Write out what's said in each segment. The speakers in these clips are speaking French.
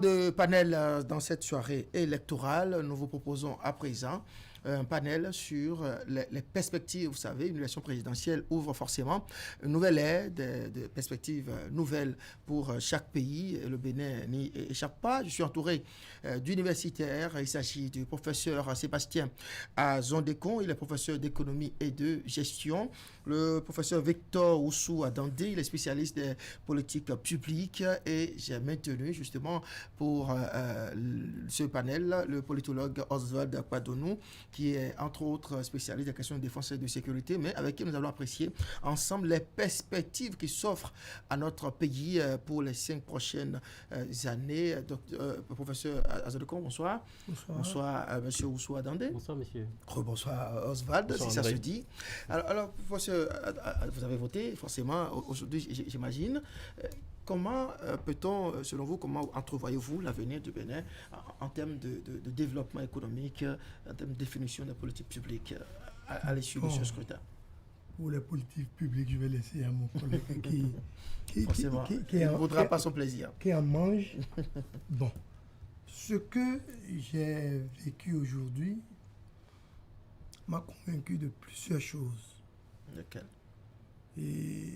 De panel dans cette soirée électorale, nous vous proposons à présent un panel sur les perspectives. Vous savez, une élection présidentielle ouvre forcément une nouvelle ère, des perspectives nouvelles pour chaque pays. Le Bénin n'y échappe pas. Je suis entouré d'universitaires. Il s'agit du professeur Sébastien Azondekon. Il est professeur d'économie et de gestion. Le professeur Victor Oussou Adandé, il est spécialiste des politiques publiques. Et j'ai maintenu justement pour ce panel le politologue Oswald Kwadonou, qui est entre autres spécialiste des questions de défense et de sécurité, mais avec qui nous allons apprécier ensemble les perspectives qui s'offrent à notre pays pour les 5 prochaines années. Professeur Azadekon, bonsoir. Bonsoir. Bonsoir, monsieur Oussou Adandé. Bonsoir, monsieur. Bonsoir, Oswald, bonsoir, si ça se dit. Alors, professeur, vous avez voté forcément aujourd'hui, j'imagine. Comment peut-on, selon vous, comment entrevoyez-vous l'avenir du Bénin en termes de développement économique, en termes de définition des politiques publiques à l'issue de ce scrutin? Pour les politiques publiques, je vais laisser à mon collègue qui ne voudra pas son plaisir. Qui en mange. Bon, ce que j'ai vécu aujourd'hui m'a convaincu de plusieurs choses. Lesquelles? Et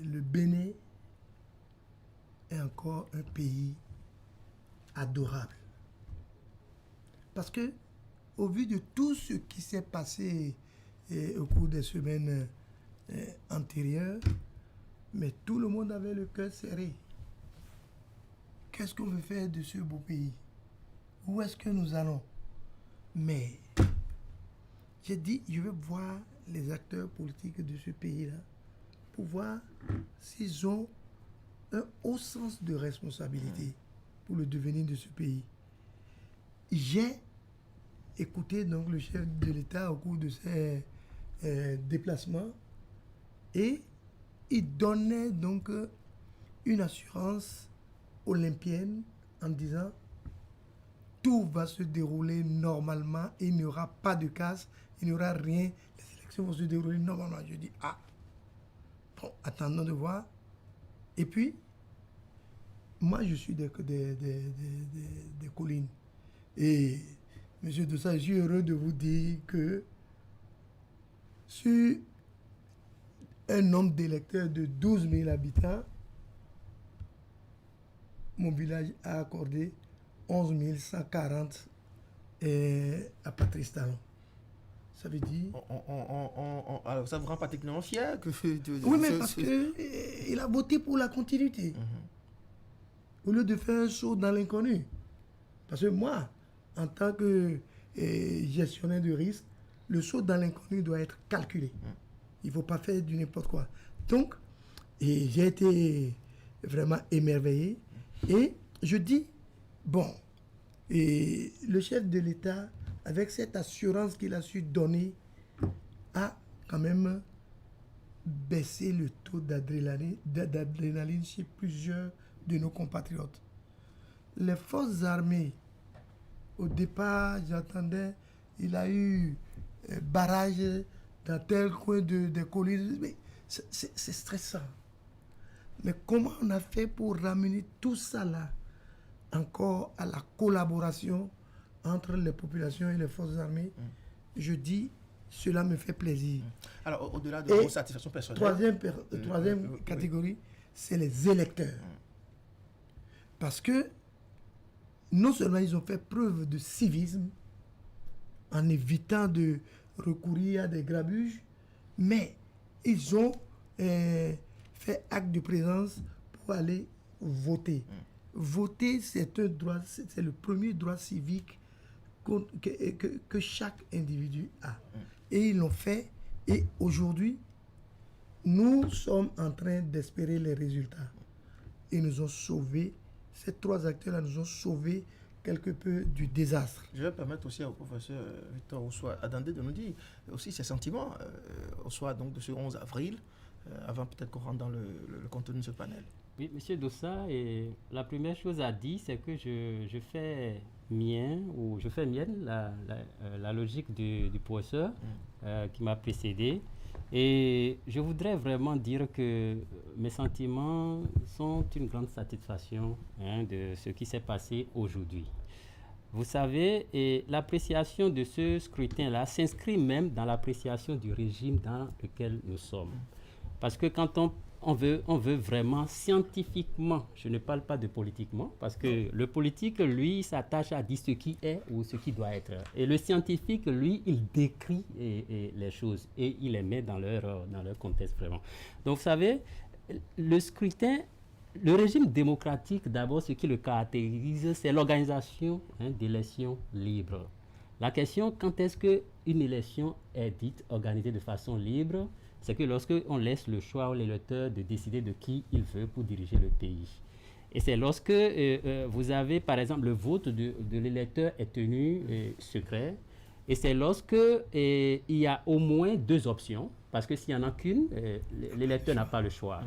le Bénin est encore un pays adorable. Parce que, au vu de tout ce qui s'est passé au cours des semaines antérieures, mais tout le monde avait le cœur serré. Qu'est-ce qu'on veut faire de ce beau pays? Où est-ce que nous allons? Mais j'ai dit, je vais voir les acteurs politiques de ce pays-là pour voir s'ils ont un haut sens de responsabilité pour le devenir de ce pays. J'ai écouté donc le chef de l'État au cours de ses déplacements et il donnait donc une assurance olympienne en disant tout va se dérouler normalement, il n'y aura pas de casse, il n'y aura rien, les élections vont se dérouler normalement. Je dis bon, attendons de voir. Et puis, moi, je suis des collines. Et, monsieur Dossa, je suis heureux de vous dire que sur un nombre d'électeurs de 12 000 habitants, mon village a accordé 11 140 à Patrice Talon. Ça veut dire... alors ça vous rend particulièrement fier que... Oui, mais parce qu'il a voté pour la continuité. Au lieu de faire un saut dans l'inconnu. Parce que moi, en tant que gestionnaire de risque, le saut dans l'inconnu doit être calculé. Il ne faut pas faire du n'importe quoi. Donc, j'ai été vraiment émerveillé. Et je dis, bon, et le chef de l'État, avec cette assurance qu'il a su donner, a quand même baissé le taux d'adrénaline chez plusieurs de nos compatriotes. Les forces armées, au départ, j'entendais, il a eu barrage dans tel coin des collines. Mais c'est stressant. Mais comment on a fait pour ramener tout ça là encore à la collaboration entre les populations et les forces armées? Je dis, cela me fait plaisir. Alors, au-delà de vos satisfactions personnelles... Troisième catégorie, c'est les électeurs. Parce que non seulement ils ont fait preuve de civisme en évitant de recourir à des grabuges, mais ils ont fait acte de présence pour aller voter. Voter, c'est un droit, c'est le premier droit civique que chaque individu a. Et ils l'ont fait. Et aujourd'hui, nous sommes en train d'espérer les résultats. Ils nous ont sauvés. Ces 3 acteurs-là nous ont sauvés quelque peu du désastre. Je vais permettre aussi au professeur Victor Oussou Adandé de nous dire aussi ses sentiments au soir donc, de ce 11 avril, avant peut-être qu'on rentre dans le contenu de ce panel. Oui, monsieur Dossa, et la première chose à dire, c'est que je fais mienne la logique du professeur qui m'a précédé. Et je voudrais vraiment dire que mes sentiments sont une grande satisfaction de ce qui s'est passé aujourd'hui. Vous savez, et l'appréciation de ce scrutin-là s'inscrit même dans l'appréciation du régime dans lequel nous sommes. Parce que quand on veut vraiment scientifiquement, je ne parle pas de politiquement, parce que le politique, lui, s'attache à dire ce qui est ou ce qui doit être. Et le scientifique, lui, il décrit les choses et il les met dans leur contexte vraiment. Donc, vous savez, le scrutin, le régime démocratique, d'abord, ce qui le caractérise, c'est l'organisation d'élections libres. La question, quand est-ce qu'une élection est dite organisée de façon libre, c'est que lorsqu'on laisse le choix à l'électeur de décider de qui il veut pour diriger le pays. Et c'est lorsque vous avez, par exemple, le vote de l'électeur est tenu secret. Et c'est lorsque il y a au moins 2 options, parce que s'il n'y en a qu'une, l'électeur n'a pas le choix.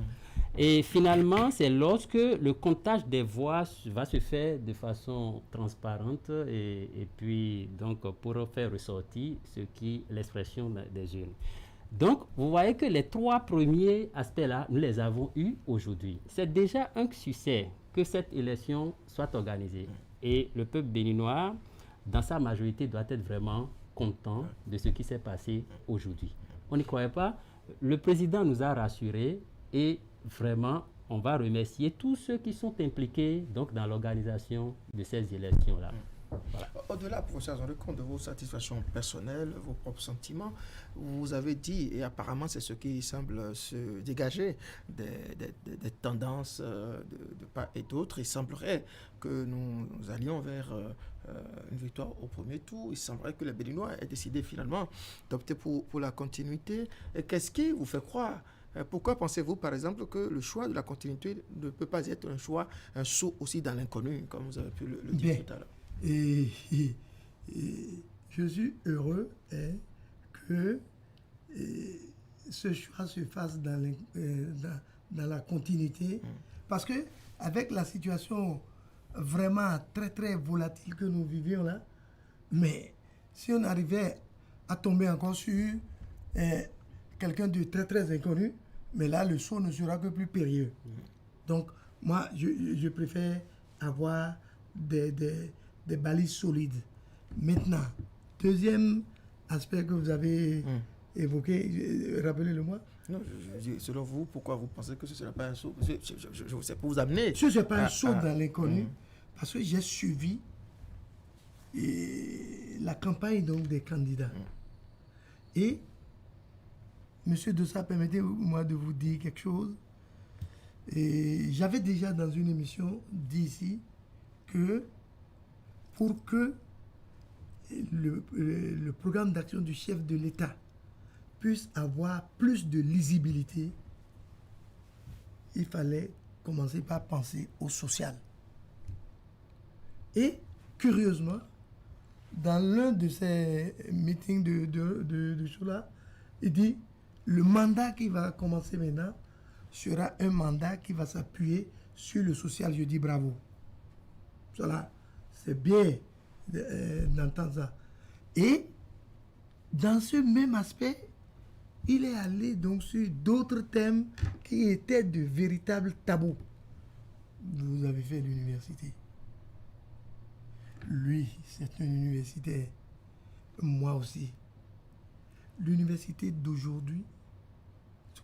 Et finalement, c'est lorsque le comptage des voix va se faire de façon transparente et puis donc pour faire ressortir ce qui l'expression des urnes. Donc, vous voyez que les 3 premiers aspects-là, nous les avons eus aujourd'hui. C'est déjà un succès que cette élection soit organisée. Et le peuple béninois, dans sa majorité, doit être vraiment content de ce qui s'est passé aujourd'hui. On n'y croyait pas. Le président nous a rassurés et vraiment, on va remercier tous ceux qui sont impliqués donc, dans l'organisation de ces élections-là. Voilà. Au-delà, professeur, on compte de vos satisfactions personnelles, vos propres sentiments, vous avez dit, et apparemment c'est ce qui semble se dégager des tendances de part et d'autre, il semblerait que nous allions vers une victoire au premier tour. Il semblerait que les Béninois aient décidé finalement d'opter pour la continuité. Et qu'est-ce qui vous fait croire? Pourquoi pensez-vous, par exemple, que le choix de la continuité ne peut pas être un saut aussi dans l'inconnu, comme vous avez pu le dire tout à l'heure? Et je suis heureux que ce choix se fasse dans la continuité, parce que avec la situation vraiment très très volatile que nous vivions là, mais si on arrivait à tomber encore sur quelqu'un de très très inconnu, mais là le saut ne sera que plus périlleux. Donc moi je préfère avoir des balises solides. Maintenant, deuxième aspect que vous avez évoqué, rappelez-le-moi. Non, selon vous, pourquoi vous pensez que ce ne sera pas un saut? Je sais pour vous amener. Ce n'est pas un saut dans l'inconnu, parce que j'ai suivi la campagne donc, des candidats. Et, M. Dossa, permettez-moi de vous dire quelque chose. Et j'avais déjà dans une émission dit ici que pour que le programme d'action du chef de l'État puisse avoir plus de lisibilité, il fallait commencer par penser au social. Et, curieusement, dans l'un de ces meetings de choses-là, il dit, le mandat qui va commencer maintenant sera un mandat qui va s'appuyer sur le social. Je dis bravo. Cela, c'est bien d'entendre ça. Et dans ce même aspect, il est allé donc sur d'autres thèmes qui étaient de véritables tabous. Vous avez fait l'université. Lui, c'est un universitaire. Moi aussi. L'université d'aujourd'hui,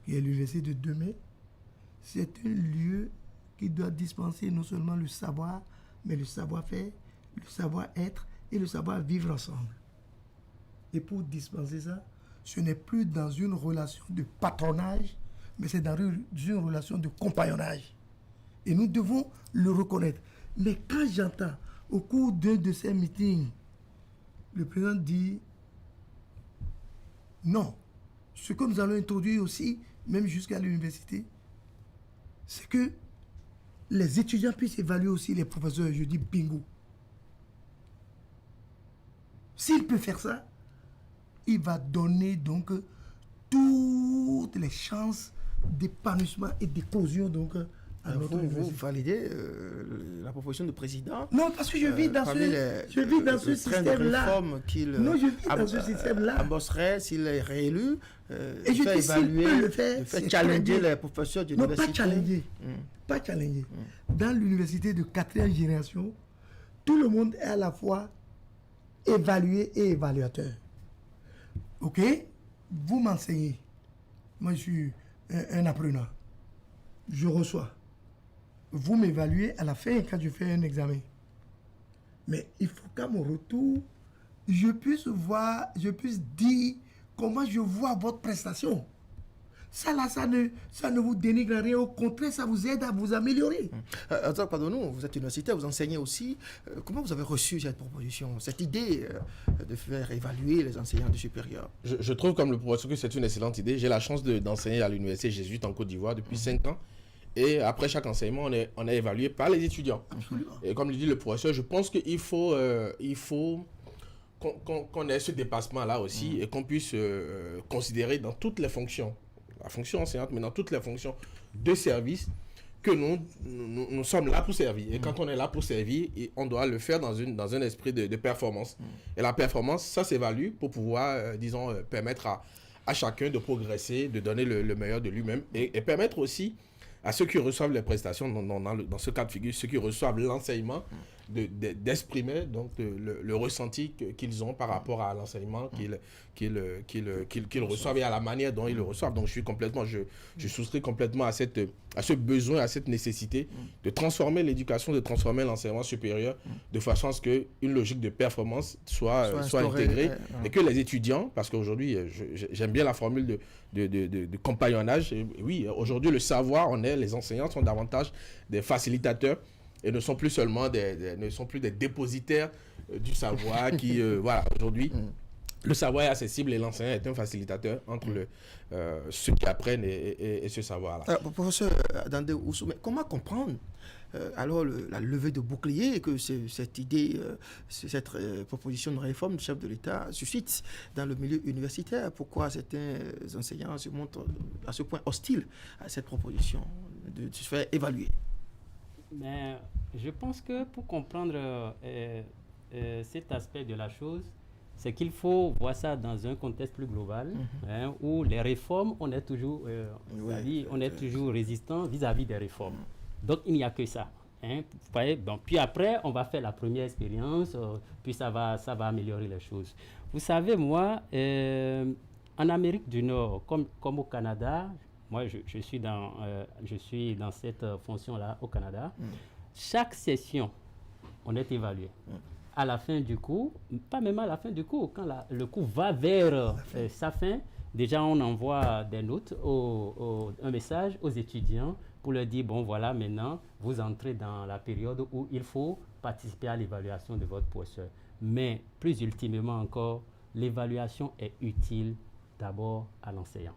qui est l'université de demain, c'est un lieu qui doit dispenser non seulement le savoir, mais le savoir-faire, le savoir-être et le savoir-vivre ensemble. Et pour dispenser ça, ce n'est plus dans une relation de patronage, mais c'est dans une relation de compagnonnage. Et nous devons le reconnaître. Mais quand j'entends, au cours d'un de ces meetings, le président dit non, ce que nous allons introduire aussi, même jusqu'à l'université, c'est que les étudiants puissent évaluer aussi les professeurs. Je dis bingo. S'il peut faire ça, il va donner donc toutes les chances d'épanouissement et d'éclosion donc à notre Vous université. validez la proposition du président? Non, parce que je vis dans ce système-là. Non, je vis dans ce système-là. Amosserait, s'il est réélu, et je fait dis, s'il peut le faire, fait c'est challenger très bien. les professeurs Non, d'université. pas challenger. Pas challenger. Dans l'université de 4e génération, tout le monde est à la fois évalué et évaluateur. Ok? Vous m'enseignez. Moi, je suis un apprenant. Je reçois. Vous m'évaluez à la fin quand je fais un examen. Mais il faut qu'à mon retour, je puisse dire comment je vois votre prestation. Ça là, ça ne vous dénigre rien. Au contraire, ça vous aide à vous améliorer. Pardon, vous êtes universitaire, vous enseignez aussi. Comment vous avez reçu cette proposition, cette idée de faire évaluer les enseignants du supérieur? Je trouve comme le professeur que c'est une excellente idée. J'ai la chance d'enseigner à l'université jésuite en Côte d'Ivoire depuis 5 ans. Et après chaque enseignement, on est évalué par les étudiants. Absolument. Et comme le dit le professeur, je pense qu'il faut qu'on ait ce dépassement-là aussi et qu'on puisse considérer dans toutes les fonctions, la fonction enseignante, mais dans toutes les fonctions de service, que nous sommes là pour servir. Et quand on est là pour servir, on doit le faire dans un esprit de performance. Et la performance, ça s'évalue pour pouvoir, permettre à chacun de progresser, de donner le meilleur de lui-même et permettre aussi à ceux qui reçoivent les prestations, dans ce cas de figure, ceux qui reçoivent l'enseignement, d'exprimer donc le ressenti qu'ils ont par rapport à l'enseignement qu'ils reçoivent et à la manière dont ils le reçoivent. Donc je souscris complètement à ce besoin, à cette nécessité de transformer l'éducation, de transformer l'enseignement supérieur de façon à ce qu'une logique de performance soit intégrée et que les étudiants, parce qu'aujourd'hui j'aime bien la formule de compagnonnage, et oui, aujourd'hui le savoir, les enseignants sont davantage des facilitateurs et ne sont plus seulement des dépositaires du savoir qui, voilà, aujourd'hui, le savoir est accessible et l'enseignant est un facilitateur entre ceux qui apprennent et ce savoir-là. Alors, professeur Dande Oussou, mais comment comprendre alors la levée de bouclier que cette idée, cette proposition de réforme du chef de l'État suscite dans le milieu universitaire? Pourquoi certains enseignants se montrent à ce point hostiles à cette proposition de se faire évaluer? Mais je pense que pour comprendre cet aspect de la chose, c'est qu'il faut voir ça dans un contexte plus global, où les réformes, on est toujours, toujours résistant vis-à-vis des réformes. Donc, il n'y a que ça. Vous voyez, bon, puis après, on va faire la première expérience, puis ça va améliorer les choses. Vous savez, moi, en Amérique du Nord, comme au Canada, moi, je suis dans cette fonction-là au Canada. Chaque session, on est évalué. À la fin du cours, pas même à la fin du cours, quand le cours va vers sa fin, déjà on envoie des notes, un message aux étudiants pour leur dire, bon voilà, maintenant, vous entrez dans la période où il faut participer à l'évaluation de votre professeur. Mais plus ultimement encore, l'évaluation est utile d'abord à l'enseignant.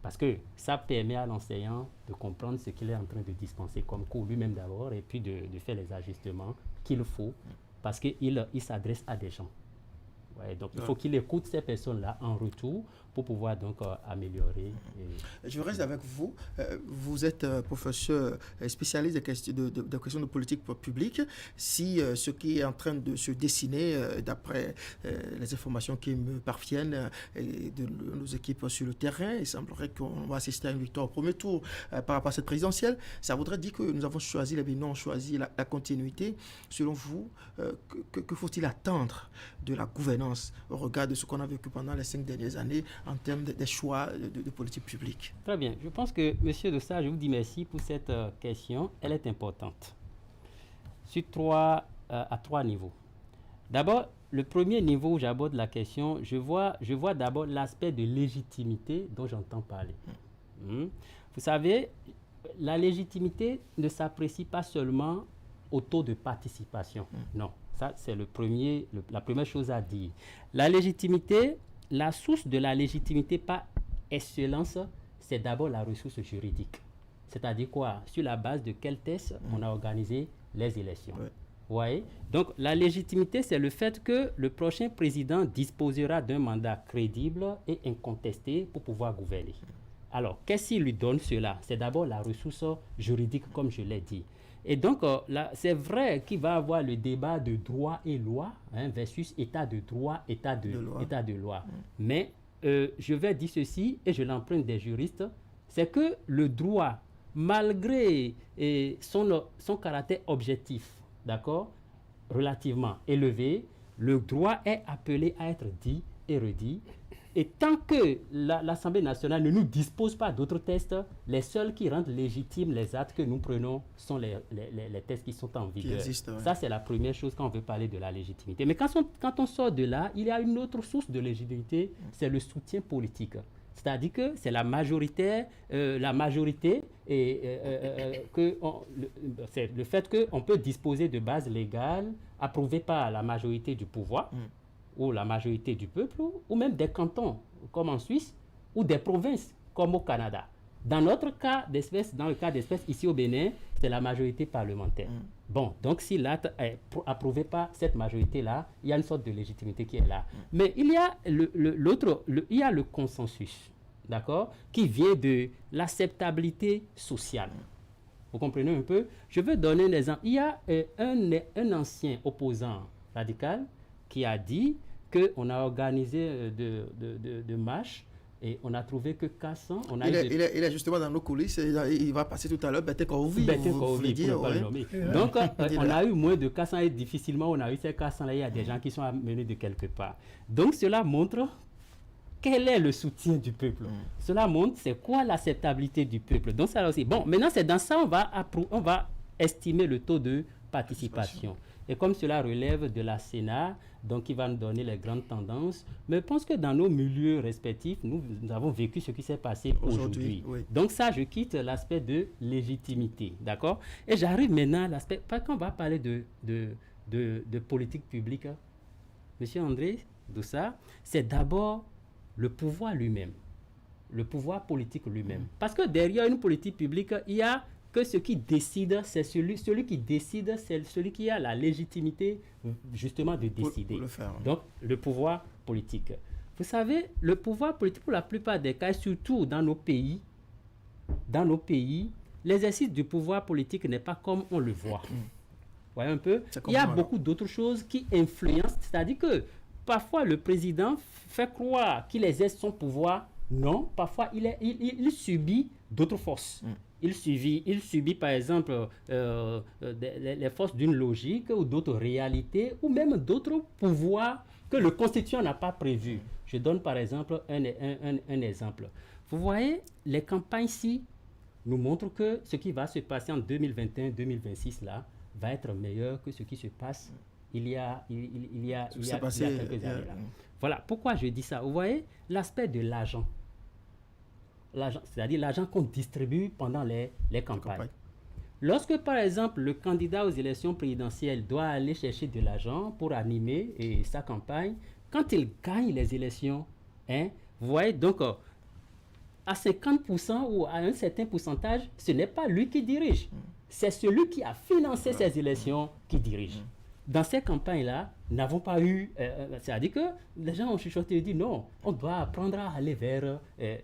Parce que ça permet à l'enseignant de comprendre ce qu'il est en train de dispenser comme cours lui-même d'abord et puis de faire les ajustements qu'il faut parce qu'il s'adresse à des gens. Ouais, donc il faut qu'il écoute ces personnes-là en retour pour pouvoir donc améliorer. Je reste avec vous. Vous êtes professeur spécialiste des questions de politique publique. Si ce qui est en train de se dessiner, d'après les informations qui me parviennent de nos équipes sur le terrain, il semblerait qu'on va assister à une victoire au premier tour par rapport à cette présidentielle. Ça voudrait dire que nous avons choisi, les Béninois ont choisi la continuité. Selon vous, que faut-il attendre de la gouvernance au regard de ce qu'on a vécu pendant les 5 dernières années en termes des choix de politique publique? Très bien. Je pense que, M. Dossa, je vous dis merci pour cette question. Elle est importante. À trois niveaux. D'abord, le premier niveau où j'aborde la question, je vois d'abord l'aspect de légitimité dont j'entends parler. Vous savez, la légitimité ne s'apprécie pas seulement au taux de participation. Non. Ça, c'est la première chose à dire. La légitimité, la source de la légitimité par excellence, c'est d'abord la ressource juridique. C'est-à-dire quoi? Sur la base de quel test on a organisé les élections. Ouais. Donc, la légitimité, c'est le fait que le prochain président disposera d'un mandat crédible et incontesté pour pouvoir gouverner. Alors, qu'est-ce qui lui donne cela? C'est d'abord la ressource juridique, comme je l'ai dit. Et donc, là, c'est vrai qu'il va y avoir le débat de droit et loi versus état de droit, état de loi. Mais je vais dire ceci, et je l'emprunte des juristes, c'est que le droit, malgré son caractère objectif, d'accord, relativement élevé, le droit est appelé à être dit et redit. Et tant que l'Assemblée nationale ne nous dispose pas d'autres tests, les seuls qui rendent légitimes les actes que nous prenons sont les tests qui sont en vigueur. Ça, c'est la première chose quand on veut parler de la légitimité. Mais quand on sort de là, il y a une autre source de légitimité, c'est le soutien politique. C'est-à-dire que c'est la majorité et c'est le fait qu'on peut disposer de bases légales approuvées par la majorité du pouvoir ou la majorité du peuple, ou même des cantons, comme en Suisse, ou des provinces, comme au Canada. Dans notre cas d'espèce, dans le cas d'espèce ici au Bénin, c'est la majorité parlementaire. Bon, donc si l'acte est approuvé par cette majorité-là, il y a une sorte de légitimité qui est là. Mais il y a il y a le consensus, d'accord, qui vient de l'acceptabilité sociale. Vous comprenez un peu? Je veux donner un exemple. Il y a un ancien opposant radical qui a dit qu'on a organisé de marches et on a trouvé que 400... Il est justement dans nos coulisses, il va passer tout à l'heure, Bertin Korovi, Donc, on a eu moins de 400 et difficilement on a eu ces 400-là, il y a des gens qui sont amenés de quelque part. Donc, cela montre quel est le soutien du peuple. Cela montre c'est quoi l'acceptabilité du peuple. Donc, ça aussi. Bon, maintenant, c'est dans ça on va estimer le taux de participation. Et comme cela relève de la Sénat, donc il va nous donner les grandes tendances. Mais je pense que dans nos milieux respectifs, nous avons vécu ce qui s'est passé aujourd'hui. Oui. Donc ça, je quitte l'aspect de légitimité, d'accord? Et j'arrive maintenant à l'aspect, quand on va parler de politique publique, Monsieur André Doussa, c'est d'abord le pouvoir lui-même, le pouvoir politique lui-même. Parce que derrière une politique publique, il y a que ce qui décide, c'est celui qui décide, c'est celui qui a la légitimité justement de décider. Pour le faire. Donc, le pouvoir politique. Vous savez, le pouvoir politique, pour la plupart des cas, surtout dans nos pays, l'exercice du pouvoir politique n'est pas comme on le voit. Vous voyez un peu? Il y a beaucoup d'autres choses qui influencent, c'est-à-dire que parfois le président fait croire qu'il exerce son pouvoir. Non, parfois il subit d'autres forces. Il subit par exemple les forces d'une logique ou d'autres réalités ou même d'autres pouvoirs que le constituant n'a pas prévus. Je donne par exemple un exemple. Vous voyez, les campagnes-ci nous montrent que ce qui va se passer en 2021-2026 là va être meilleur que ce qui se passe il y a quelques années là. Voilà, pourquoi je dis ça? Vous voyez, l'aspect de l'argent, c'est-à-dire l'argent qu'on distribue pendant les campagnes. Lorsque, par exemple, le candidat aux élections présidentielles doit aller chercher de l'argent pour animer sa campagne, quand il gagne les élections, vous voyez, donc, à 50% ou à un certain pourcentage, ce n'est pas lui qui dirige. C'est celui qui a financé ces élections qui dirige. Dans ces campagnes-là, nous n'avons pas eu... c'est-à-dire que les gens ont chuchoté et dit non, on doit apprendre à aller vers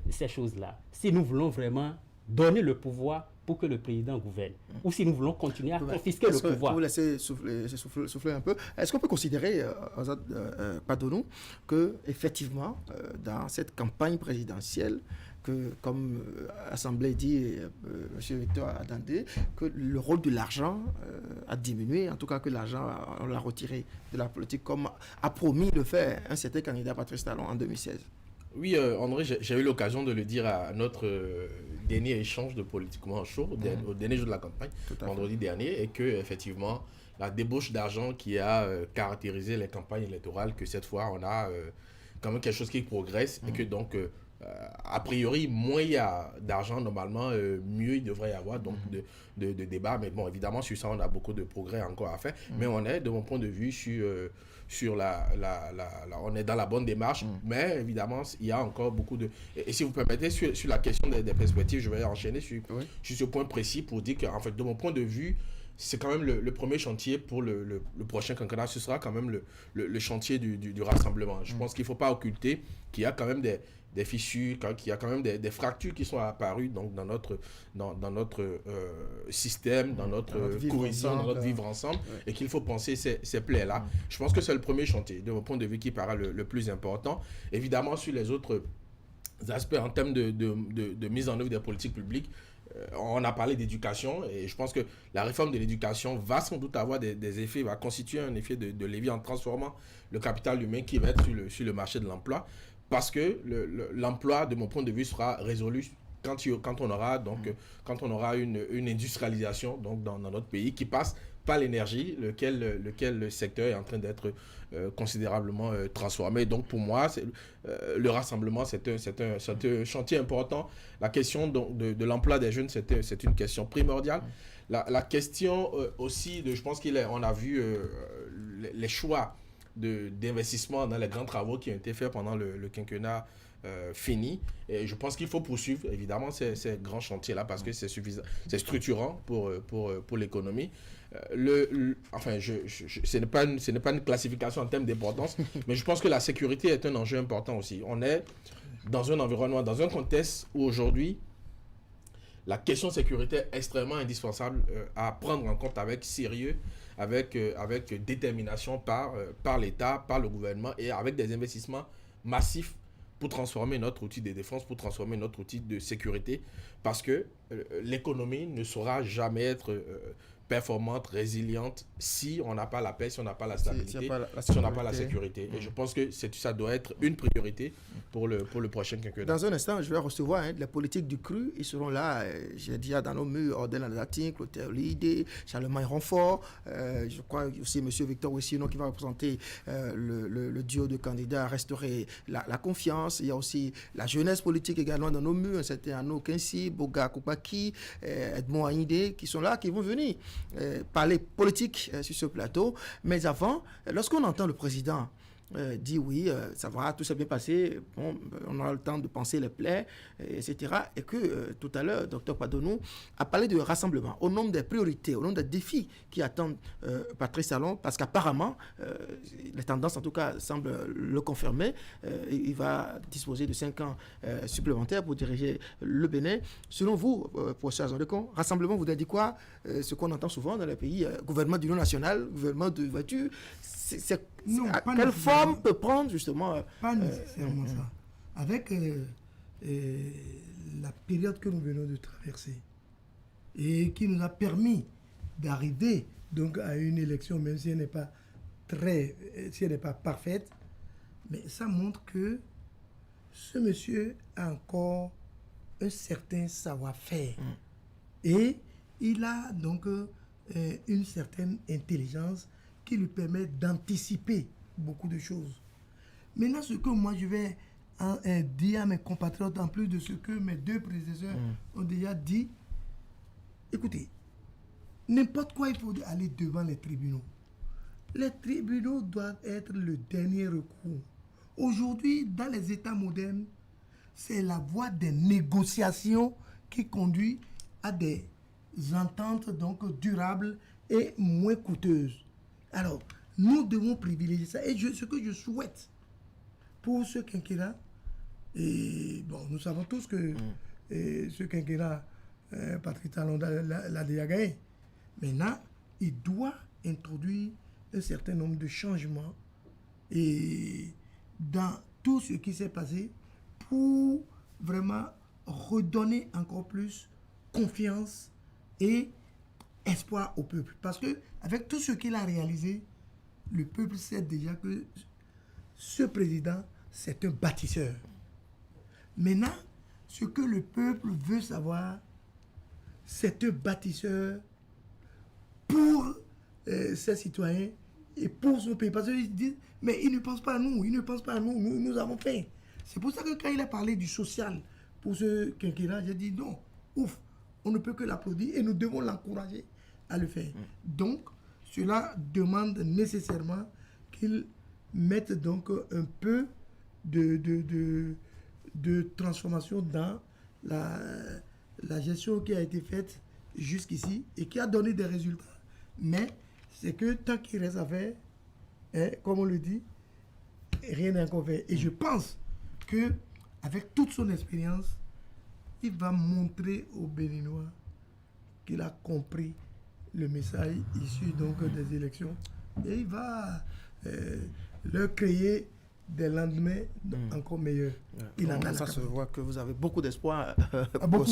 ces choses-là. Si nous voulons vraiment donner le pouvoir pour que le président gouverne, ou si nous voulons continuer à confisquer le pouvoir. Vous laissez souffler un peu. Est-ce qu'on peut considérer, Padonou, qu'effectivement, dans cette campagne présidentielle, que, comme l'Assemblée dit, M. Victor Adandé, que le rôle de l'argent a diminué, en tout cas que l'argent, on l'a retiré de la politique, comme a promis de faire un certain candidat Patrice Talon en 2016. Oui, André, j'ai eu l'occasion de le dire à notre dernier échange de Politiquement Chaud, au dernier jour de la campagne, vendredi dernier, et que effectivement la débauche d'argent qui a caractérisé les campagnes électorales, que cette fois on a quand même quelque chose qui progresse, et que donc a priori, moins il y a d'argent, normalement, mieux il devrait y avoir donc de débats. Mais bon, évidemment, sur ça, on a beaucoup de progrès encore à faire. Mais on est, de mon point de vue, sur on est dans la bonne démarche. Mais évidemment, il y a encore beaucoup de... Et si vous permettez, sur la question des perspectives, je vais enchaîner sur ce point précis pour dire qu'en fait, de mon point de vue, c'est quand même le premier chantier pour le prochain quinquennat. Ce sera quand même le chantier du rassemblement. Je pense qu'il ne faut pas occulter qu'il y a quand même des fissures, qu'il y a quand même des fractures qui sont apparues donc, dans notre système, dans notre cohésion, dans notre vivre ensemble, et qu'il faut penser ces plaies-là. Je pense que c'est le premier chantier, de mon point de vue, qui paraît le plus important. Évidemment, sur les autres aspects en termes de mise en œuvre des politiques publiques, on a parlé d'éducation, et je pense que la réforme de l'éducation va sans doute avoir des effets, va constituer un effet de levier en transformant le capital humain qui va être sur le marché de l'emploi, parce que l'emploi, de mon point de vue, sera résolu quand on aura une industrialisation donc, dans notre pays qui passe par l'énergie, lequel le secteur est en train d'être considérablement transformé. Donc pour moi, le rassemblement, c'est un chantier important. La question de l'emploi des jeunes, c'est une question primordiale. La question aussi, je pense qu'on a vu les choix d'investissement dans les grands travaux qui ont été faits pendant le quinquennat fini, et je pense qu'il faut poursuivre évidemment ces grands chantiers là, parce que c'est suffisant, c'est structurant pour l'économie. Enfin, ce n'est pas une classification en termes d'importance, mais je pense que la sécurité est un enjeu important aussi. On est dans un environnement, dans un contexte où aujourd'hui la question de sécurité est extrêmement indispensable à prendre en compte avec sérieux, avec détermination par l'État, par le gouvernement, et avec des investissements massifs pour transformer notre outil de défense, pour transformer notre outil de sécurité, parce que l'économie ne saura jamais être performante, résiliente, si on n'a pas la paix, si on n'a pas la stabilité, si on n'a pas la sécurité. Et je pense que ça doit être une priorité pour le prochain quinquennat. Dans un instant, je vais recevoir les politiques du cru. Ils seront là, j'ai dit, dans nos murs, Ordel Alatin, Clotaire Lidé, Charlemagne Renfort. Je crois aussi M. Victor Wessino qui va représenter le duo de candidats à restaurer la confiance. Il y a aussi la jeunesse politique également dans nos murs. C'était Anno Kensi, Boga Koupaki, Edmond Aïndé qui sont là, qui vont venir parler politique sur ce plateau. Mais avant, lorsqu'on entend le président dit oui, ça va, tout s'est bien passé, bon, on aura le temps de penser les plaies, etc. Et que tout à l'heure, Dr Padonou a parlé de rassemblement, au nombre des priorités, au nombre des défis qui attendent Patrice Talon, parce qu'apparemment, les tendances en tout cas semblent le confirmer, il va disposer de 5 ans supplémentaires pour diriger le Bénin. Selon vous, professeur Azandekon, rassemblement voudrait dire quoi? Ce qu'on entend souvent dans les pays, gouvernement d'union nationale, gouvernement de voiture, quelle forme peut prendre justement pas nécessairement ça. Avec la période que nous venons de traverser et qui nous a permis d'arriver donc à une élection, même si elle n'est pas parfaite, mais ça montre que ce monsieur a encore un certain savoir-faire et il a donc une certaine intelligence qui lui permet d'anticiper beaucoup de choses. Maintenant, ce que moi je vais dire à mes compatriotes, en plus de ce que mes deux prédécesseurs ont déjà dit, écoutez, n'importe quoi, il faut aller devant les tribunaux. Les tribunaux doivent être le dernier recours. Aujourd'hui, dans les États modernes, c'est la voie des négociations qui conduit à des ententes donc durables et moins coûteuses. Alors, nous devons privilégier ça. Et ce que je souhaite pour ce quinquennat, et bon, nous savons tous que ce quinquennat, Patrice Talon l'a déjà gagné. Maintenant, il doit introduire un certain nombre de changements et dans tout ce qui s'est passé pour vraiment redonner encore plus confiance et espoir au peuple. Parce que avec tout ce qu'il a réalisé, le peuple sait déjà que ce président, c'est un bâtisseur. Maintenant, ce que le peuple veut savoir, c'est un bâtisseur pour ses citoyens et pour son pays. Parce qu'ils disent, mais il ne pense pas à nous, nous avons fait. C'est pour ça que quand il a parlé du social pour ce quinquennat, j'ai dit non, ouf, on ne peut que l'applaudir et nous devons l'encourager à le faire. Donc, cela demande nécessairement qu'ils mettent donc un peu de transformation dans la gestion qui a été faite jusqu'ici et qui a donné des résultats. Mais c'est que tant qu'il reste à faire, comme on le dit, rien n'est encore fait. Et je pense que avec toute son expérience, il va montrer aux Béninois qu'il a compris le message issu donc des élections et il va leur créer des lendemains encore meilleurs. Ça se voit que vous avez beaucoup d'espoir beaucoup.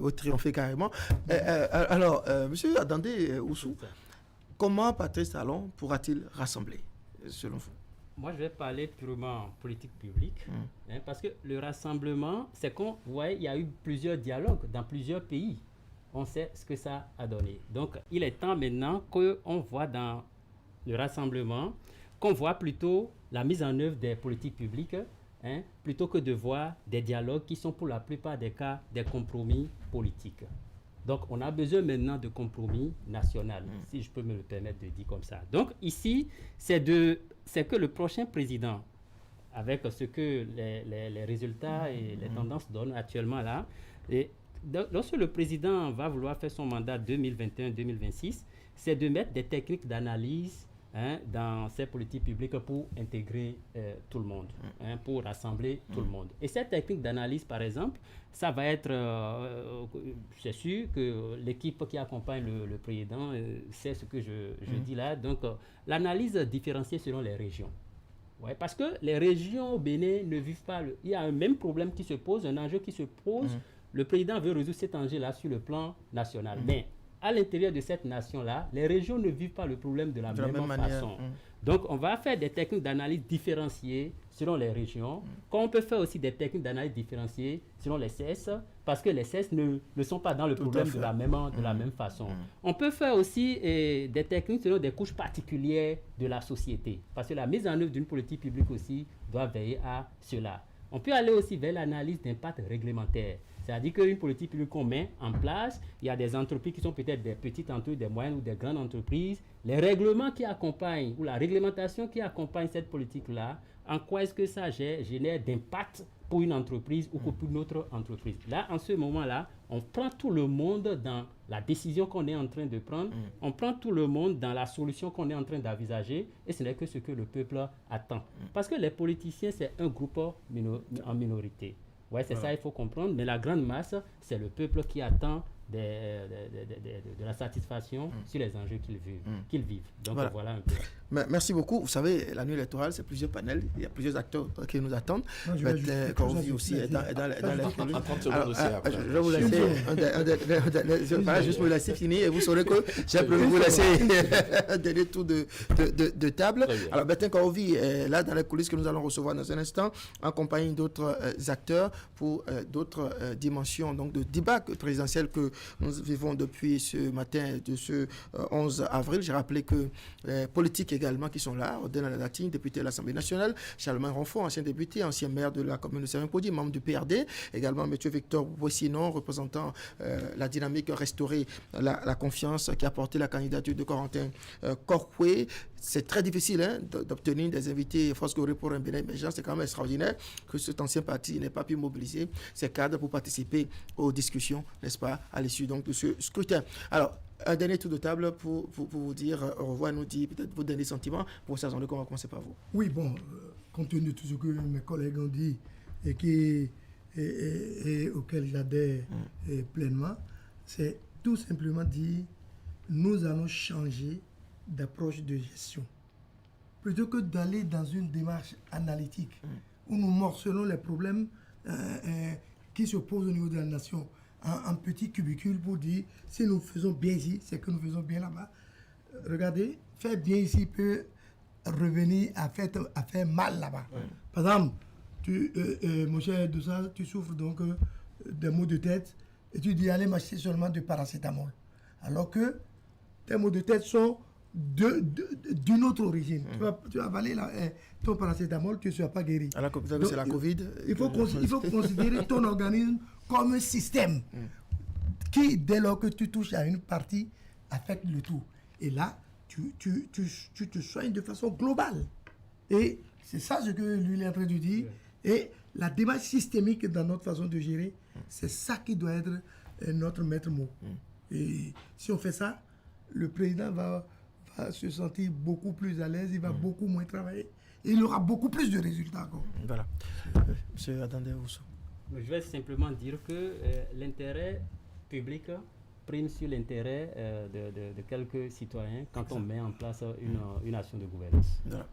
au triompher carrément. Alors, monsieur Adandé Oussou, comment Patrice Talon pourra-t-il rassembler, selon vous? Moi, je vais parler purement politique publique, parce que le rassemblement, c'est qu'on voit, il y a eu plusieurs dialogues dans plusieurs pays. On sait ce que ça a donné. Donc, il est temps maintenant qu'on voit dans le rassemblement, qu'on voit plutôt la mise en œuvre des politiques publiques, plutôt que de voir des dialogues qui sont pour la plupart des cas des compromis politiques. Donc, on a besoin maintenant de compromis nationaux, si je peux me le permettre de dire comme ça. Donc, ici, c'est que le prochain président, avec ce que les résultats et les tendances donnent actuellement là, et lorsque le président va vouloir faire son mandat 2021-2026, c'est de mettre des techniques d'analyse dans ces politiques publiques pour intégrer tout le monde, pour rassembler tout le monde. Et cette technique d'analyse, par exemple, ça va être, c'est sûr que l'équipe qui accompagne le président sait ce que je dis là. Donc, l'analyse différenciée selon les régions. Ouais, parce que les régions au Bénin ne vivent pas. Il y a un même problème qui se pose, un enjeu qui se pose. Le président veut résoudre cet enjeu-là sur le plan national. Mais à l'intérieur de cette nation-là, les régions ne vivent pas le problème de la même façon. Donc, on va faire des techniques d'analyse différenciées selon les régions, comme on peut faire aussi des techniques d'analyse différenciées selon les CES, parce que les CES ne sont pas dans le problème de la même façon. On peut faire aussi des techniques selon des couches particulières de la société, parce que la mise en œuvre d'une politique publique aussi doit veiller à cela. On peut aller aussi vers l'analyse d'impact réglementaire. C'est-à-dire qu'une politique publique qu'on met en place, il y a des entreprises qui sont peut-être des petites entreprises, des moyennes ou des grandes entreprises. Les règlements qui accompagnent ou la réglementation qui accompagne cette politique-là, en quoi est-ce que ça génère d'impact pour une entreprise ou pour une autre entreprise. Là, en ce moment-là, on prend tout le monde dans la décision qu'on est en train de prendre, on prend tout le monde dans la solution qu'on est en train d'envisager, et ce n'est que ce que le peuple attend. Parce que les politiciens, c'est un groupe en minorité. Ouais, c'est ça, il faut comprendre. Mais la grande masse, c'est le peuple qui attend de la satisfaction sur les enjeux qu'ils vivent. Donc voilà un peu. Merci beaucoup. Vous savez, la nuit électorale, c'est plusieurs panels. Il y a plusieurs acteurs qui nous attendent. Corvi aussi est dans les... En 30 secondes aussi après. Je vais vous laisser... Je vais juste me laisser finir et vous saurez que j'ai prévu vous laisser un dernier tour de table. Alors, Bertin Corvi est là dans les coulisses que nous allons recevoir dans un instant, en compagnie d'autres acteurs pour d'autres dimensions donc de débat présidentiel que nous vivons depuis ce matin de ce 11 avril. J'ai rappelé que les politiques également qui sont là, Odena Latine, député de l'Assemblée nationale, Charlemagne Ronfort, ancien député, ancien maire de la commune de Saint-Podi, membre du PRD, également M. Victor Boissinon, représentant la dynamique restaurer la confiance qui a porté la candidature de Corentin Corcoué. C'est très difficile d'obtenir des invités Fosgoré pour un Bénin émergent. C'est quand même extraordinaire que cet ancien parti n'ait pas pu mobiliser ses cadres pour participer aux discussions, n'est-ce pas, à l'issue donc de ce scrutin. Alors, un dernier tour de table pour vous dire au revoir, nous dire peut-être vos derniers sentiments pour cette journée. On va commencer par vous. Oui, bon, compte tenu de tout ce que mes collègues ont dit et auquel j'adhère pleinement, c'est tout simplement dire nous allons changer d'approche de gestion. Plutôt que d'aller dans une démarche analytique où nous morcelons les problèmes qui se posent au niveau de la nation en petits cubicules pour dire si nous faisons bien ici, c'est que nous faisons bien là-bas. Regardez, faire bien ici peut revenir à faire mal là-bas. Par exemple, mon cher Doussa, tu souffres donc des maux de tête et tu dis allez m'acheter seulement du paracétamol. Alors que tes maux de tête sont d'une autre origine. Tu vas avaler ton paracétamol, tu ne seras pas guéri. Alors que c'est la Covid. Il faut considérer ton organisme comme un système qui, dès lors que tu touches à une partie, affecte le tout. Et là, tu te soignes de façon globale. Et c'est ça ce que lui est en train de dire. Et la démarche systémique dans notre façon de gérer, c'est ça qui doit être notre maître mot. Et si on fait ça, le président va va se sentir beaucoup plus à l'aise, il va beaucoup moins travailler. Et il aura beaucoup plus de résultats encore. Voilà. Monsieur Adandé Ousso. Je vais simplement dire que l'intérêt public prime sur l'intérêt de quelques citoyens quand on met en place une action de gouvernance. Voilà.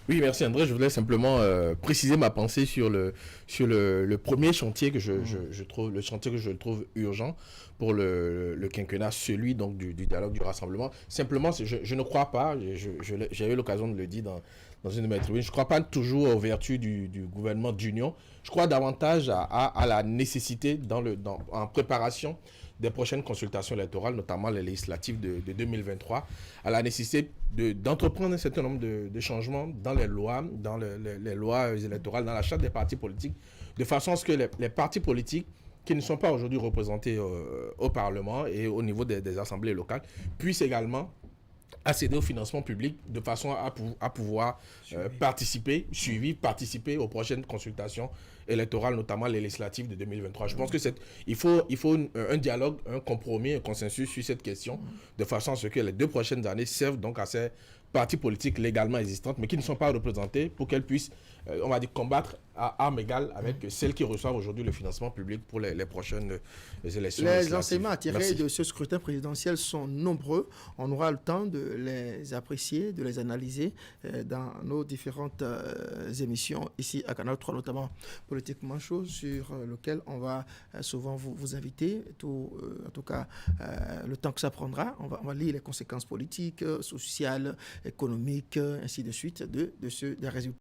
Oui, merci André. Je voulais simplement préciser ma pensée sur le premier chantier que je trouve urgent pour le quinquennat, celui donc du dialogue, du rassemblement. Simplement, je ne crois pas, j'ai eu l'occasion de le dire dans une de mes tribunes, je ne crois pas toujours aux vertus du gouvernement d'union. Je crois davantage à la nécessité en préparation des prochaines consultations électorales, notamment les législatives de 2023, à la nécessité d'entreprendre un certain nombre de changements dans les lois, les lois électorales, dans la charte des partis politiques, de façon à ce que les partis politiques qui ne sont pas aujourd'hui représentés au Parlement et au niveau des assemblées locales puissent également accéder au financement public de façon à pouvoir participer aux prochaines consultations électorales, notamment les législatives de 2023. Je pense que il faut un dialogue, un compromis, un consensus sur cette question, de façon à ce que les 2 prochaines années servent donc à ces partis politiques légalement existantes, mais qui ne sont pas représentés, pour qu'elles puissent, on va dire, combattre à armes égales avec celles qui reçoivent aujourd'hui le financement public pour les prochaines élections. Les enseignements à tirer de ce scrutin présidentiel sont nombreux. On aura le temps de les apprécier, de les analyser dans nos différentes émissions ici à Canal 3, notamment Politiquement Chaud, sur lequel on va souvent vous inviter. En tout cas, le temps que ça prendra, on va lire les conséquences politiques, sociales, économiques, ainsi de suite, des résultats